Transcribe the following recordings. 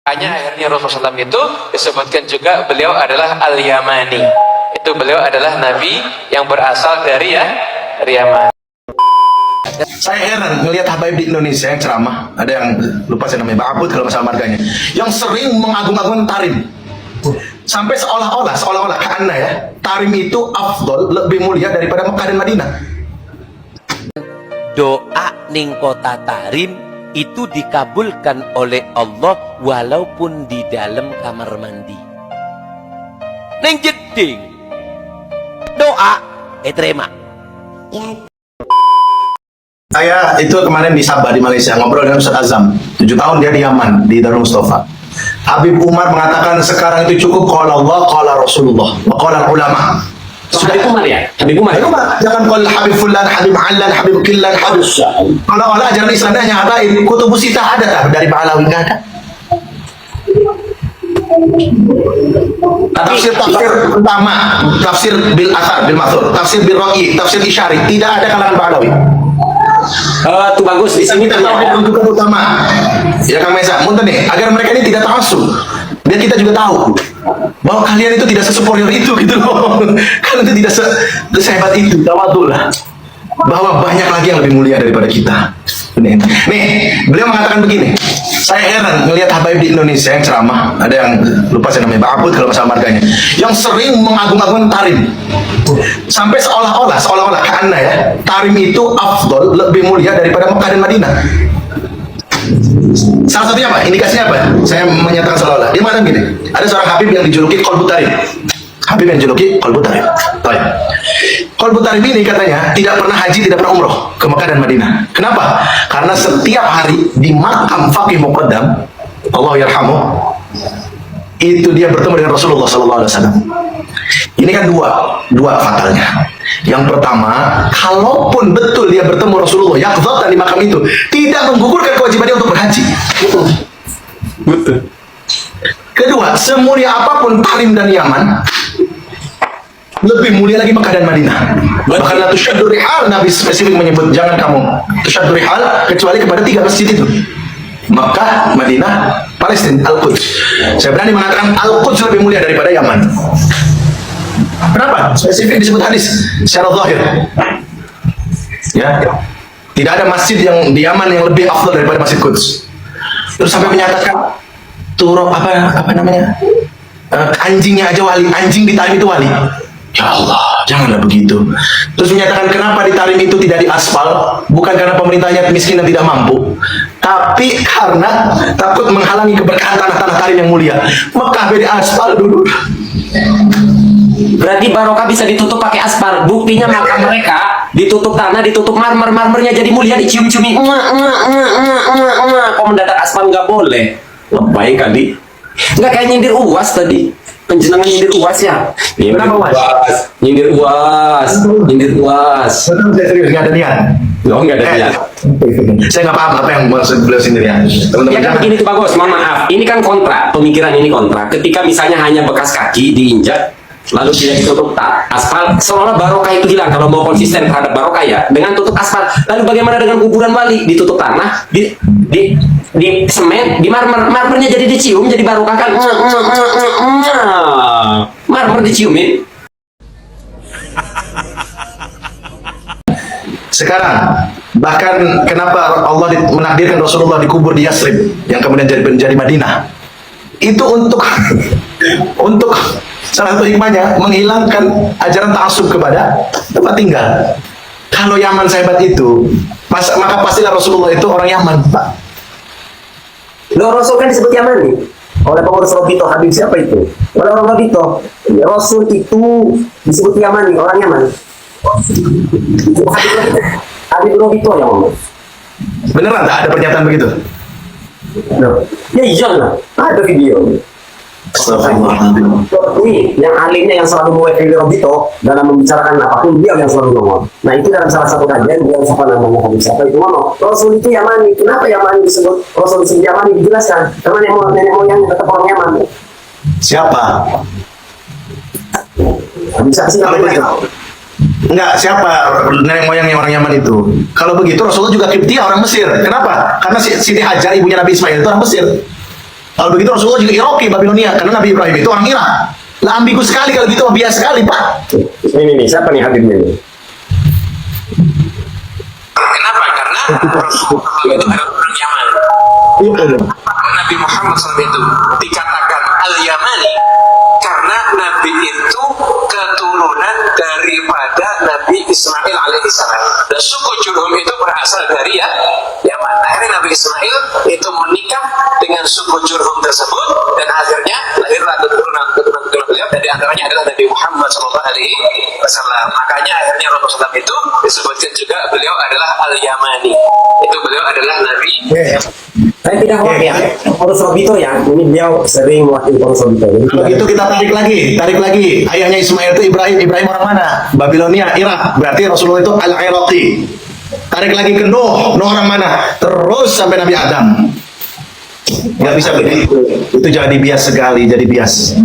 Hanya akhirnya Rasulullah SAW itu disebutkan juga beliau adalah Al-Yamani. Itu beliau adalah Nabi yang berasal dari Yaman. Saya heran melihat habaib di Indonesia yang ceramah. Ada yang lupa saya namanya, Pak Abud kalau masalah marganya, yang sering mengagung-agungkan tarim. Sampai seolah-olah karena ya, tarim itu afdol, lebih mulia daripada Mekah dan Madinah. Doa ning kota Tarim itu dikabulkan oleh Allah walaupun di dalam kamar mandi. Neng jeding doa terima. Saya itu kemarin di Sabah di Malaysia ngobrol dengan Ustaz Azam. 7 tahun dia di Yaman di Darul Mustafa. Habib Umar mengatakan sekarang itu cukup qala Allah, qala Rasulullah, wa qala ulama. Sudah Habib Umar ya? Habib Umar. Jangan qala Habib Fulan, Habib Allan, Habib Killan, Habib Sya'al. Kalau ajaran Islamnya hanya habaib, kutubus sitah ada tak dari Ba'alawi? Enggak ada. Tafsir utama, tafsir bil athar, bil mathur, tafsir bil ra'i, tafsir isyari, tidak ada kalangan Ba'alawi. Itu bagus di sini tauhid rujukan utama. Ya Kang Mesa, munten nih, agar mereka ini tidak ta'assub. Dan kita juga tahu bahwa kalian itu tidak sesuperior itu gitu loh. Kalian itu tidak sehebat itu, tawadhu lah. Bahwa banyak lagi yang lebih mulia daripada kita. Nih, beliau mengatakan begini. Saya heran melihat habaib di Indonesia yang ceramah. Ada yang lupa saya namanya, Pak Abud kalau masalah marganya, yang sering mengagung-agungkan tarim. Sampai seolah-olah karena ya, tarim itu afdol, lebih mulia daripada Mekah dan Madinah. Salah satunya apa? Indikasinya apa? Saya menyatakan seolah-olah. Dia mengatakan gini, ada seorang habib yang dijuluki Qalbu Tarim. Habib yang dijuluki Qalbu Tarim. Qalbu Tarim ini katanya tidak pernah haji, tidak pernah umroh ke Mekah dan Madinah. Kenapa? Karena setiap hari di makam Faqih Muqaddam, Allah yarhamu, itu dia bertemu dengan Rasulullah SAW. Ini kan dua fatalnya. Yang pertama, kalaupun betul dia bertemu Rasulullah yaqdzatan di makam itu, tidak menggugurkan kewajibannya untuk berhaji. Betul. Kedua, semulia apapun Tarim dan Yaman, lebih mulia lagi Mekah dan Madinah. Bahkan la tusyaddu rihal, Nabi spesifik menyebut jangan kamu tusyaddu rihal kecuali kepada 3 masjid itu. Mekah, Madinah, Palestina, Al-Quds. Saya berani mengatakan Al-Quds lebih mulia daripada Yaman. Kenapa? Spesifik disebut hadis secara zahir. Ya. Tidak ada masjid yang di Yaman yang lebih afdal daripada Masjid Quds. Terus sampai menyatakan turun apa namanya? Anjingnya aja wali, anjing di Tarim itu wali. Ya Allah, janganlah begitu. Terus menyatakan kenapa di Tarim itu tidak diaspal, bukan karena pemerintahnya miskin dan tidak mampu, tapi karena takut menghalangi keberkahan tanah-tanah Tarim yang mulia. Mekah diaspal dulu. Berarti barokah bisa ditutup pakai aspal. Buktinya makam mereka ditutup tanah, ditutup marmer, marmernya jadi mulia, dicium-ciumi. Kok mendadak aspal nggak boleh? Lebay kali. Nggak kayak nyindir UAS tadi. Penjenengan nyindir UAS ya? Kenapa UAS? Nyindir UAS. Nyindir UAS. Betul, saya serius, nggak ada niat. Loh, nggak ada niat. Saya nggak paham apa yang maksud beliau sendiri ya. Ya kan begini tuh bagus, mohon maaf. Ini kan kontra, pemikiran ini kontra. Ketika misalnya hanya bekas kaki diinjak, lalu tidak ditutup aspal, seolah barokah itu hilang. Kalau mau konsisten terhadap barokah ya, dengan tutup aspal. Lalu bagaimana dengan kuburan wali? Ditutup tanah, di semen, di marmernya jadi dicium, jadi barokah kan? Marmer diciumin. Sekarang, bahkan kenapa Allah menakdirkan Rasulullah dikubur di Yasrib, yang kemudian jadi Madinah? Itu untuk salah satu hikmahnya menghilangkan ajaran ta'assub kepada tempat tinggal. Kalau Yaman sehebat itu, maka pastilah Rasulullah itu orang Yaman, Pak. Loh, Rasul kan disebut Yamani oleh pengurus Robito. Habib siapa itu? Oleh orang Robito. Rasul itu disebut Yamani, orang Yaman. Habib Robito yang ngomong. Beneran tak ada pernyataan begitu? Loh, ya iyalah, ada video. Astagfirullahaladzim. Ini yang alimnya yang selalu mewakili Robito dalam membicarakan apapun, dia yang selalu ngomong. Nah, itu dalam salah satu kajian dia siapa namanya, Habib siapa itu ngomong, Rasul itu Yamani. Kenapa Yamani disebut Rasul disebut Yamani? Dijelaskan karena nenek moyang tetap orang Yaman. Siapa? Bisa sih Kalau begitu, enggak, siapa nenek moyangnya orang Yaman itu? Kalau begitu Rasulullah juga Qibtiyah, orang Mesir. Kenapa? Karena Siti Hajar ibunya Nabi Ismail itu orang Mesir. Kalau begitu Rasulullah juga Iraqi, Babilonia, karena Nabi Ibrahim itu orang Irak. Lah ambigu sekali kalau gitu, biasa sekali Pak. Ini siapa nih Habibnya ini? Kenapa? Karena Rasulullah itu adalah orang Yaman. Nabi Muhammad SAW itu dikatakan Al-Yamani karena Nabi itu keturunan daripada Nabi Ismail alaihissalam. Dan suku Jurhum itu berasal dari Yaman. Akhirnya Nabi Ismail itu menikah dengan suku Jurhum tersebut dan akhirnya lahirlah keturunan beliau, dan diantaranya adalah Nabi Muhammad SAW. Makanya akhirnya Rasulullah SAW itu disebutkan juga beliau adalah Al-Yamani. Itu beliau adalah Nabi. Saya tidak khawatir ya, Porus Robito ya, ini beliau sering mewakili Porus Robito. Kalau gitu kita tarik lagi. Ayahnya Ismail itu Ibrahim orang mana? Babilonia, Irak. Berarti Rasulullah itu Al-Iraqi. Tarik lagi ke Nuh orang mana? Terus sampai Nabi Adam. Gak bisa begitu. Itu jadi bias sekali, jadi bias.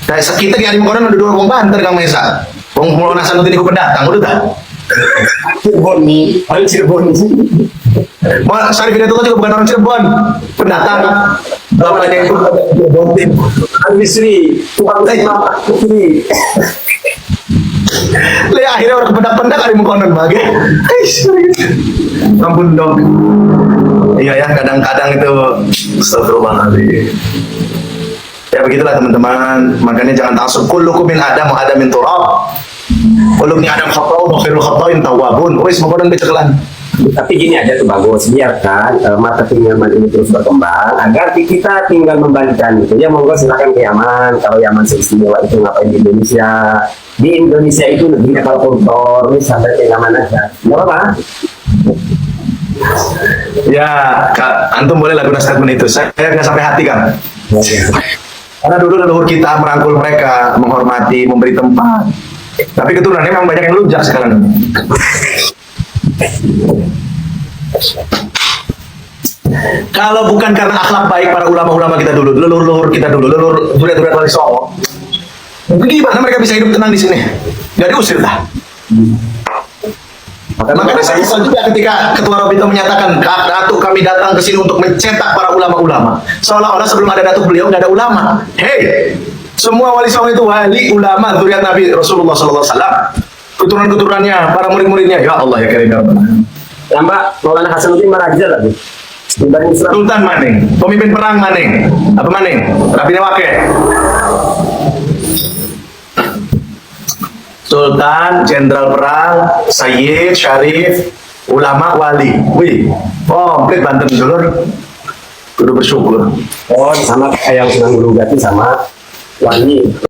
Kayak kita kayak di Makanan udah 2 orang banter Kang Mesa. Wong mulo nasan nanti ku pendatang udah tak? Cirebon nih, paling Cirebon. Mau Syarif Hidayatullah juga bukan orang Cirebon, pendatang. Bapaknya itu Cirebon tim. Al-Misri, tukang utama Misri. Lihat akhirnya orang pendak-pendak ada Makanan bagi. Ampun dong. Iya ya, kadang-kadang itu astagfirullahaladzim. Ya begitulah teman-teman. Makanya jangan taksub. Kullukum min Adam wa Adam min turab. Kullukum min Adam khata'un wa khairul khata'in tawwabun. Wis makanan becekelan. Tapi gini aja tuh bagus, biarkan marketing Yaman ini terus berkembang agar kita tinggal membagikan itu. Ya monggo silakan ke Yaman. Kalau Yaman seistimewa itu ngapain di Indonesia? Di Indonesia itu negerinya kalau koruptor, sampai ke Yaman aja. Nggak apa-apa. Ya, Kak, antum boleh lakukan statement itu. Saya nggak sampai hati kan. Karena dulu leluhur kita merangkul mereka, menghormati, memberi tempat. Tapi keturunannya memang banyak yang lunjak sekarang. Kalau bukan karena akhlak baik para ulama-ulama kita dulu, leluhur kita dulu, leluhur duriat-duriat Wali Songo, gimana mereka bisa hidup tenang di sini? Gak diusir lah. Makanya saya kesal juga ketika Ketua Robito menyatakan datuk kami datang ke sini untuk mencetak para ulama-ulama. Seolah-olah sebelum ada datuk beliau nggak ada ulama. Hei, semua wali songo itu wali ulama zuriat Nabi Rasulullah SAW. Keturunan-keturunannya, para murid-muridnya. Ya Allah ya Karim. Tambah Maulana Hasanuddin Maraja lagi. Sultan Maning, pemimpin perang Maning. Apa Maning? Rabi Wake. Sultan, jenderal perang, Sayyid, Syarif, ulama, wali. Wih, komplit Banten dulur. Kudu bersyukur. Oh, sama kayak yang sedang berugati sama wali.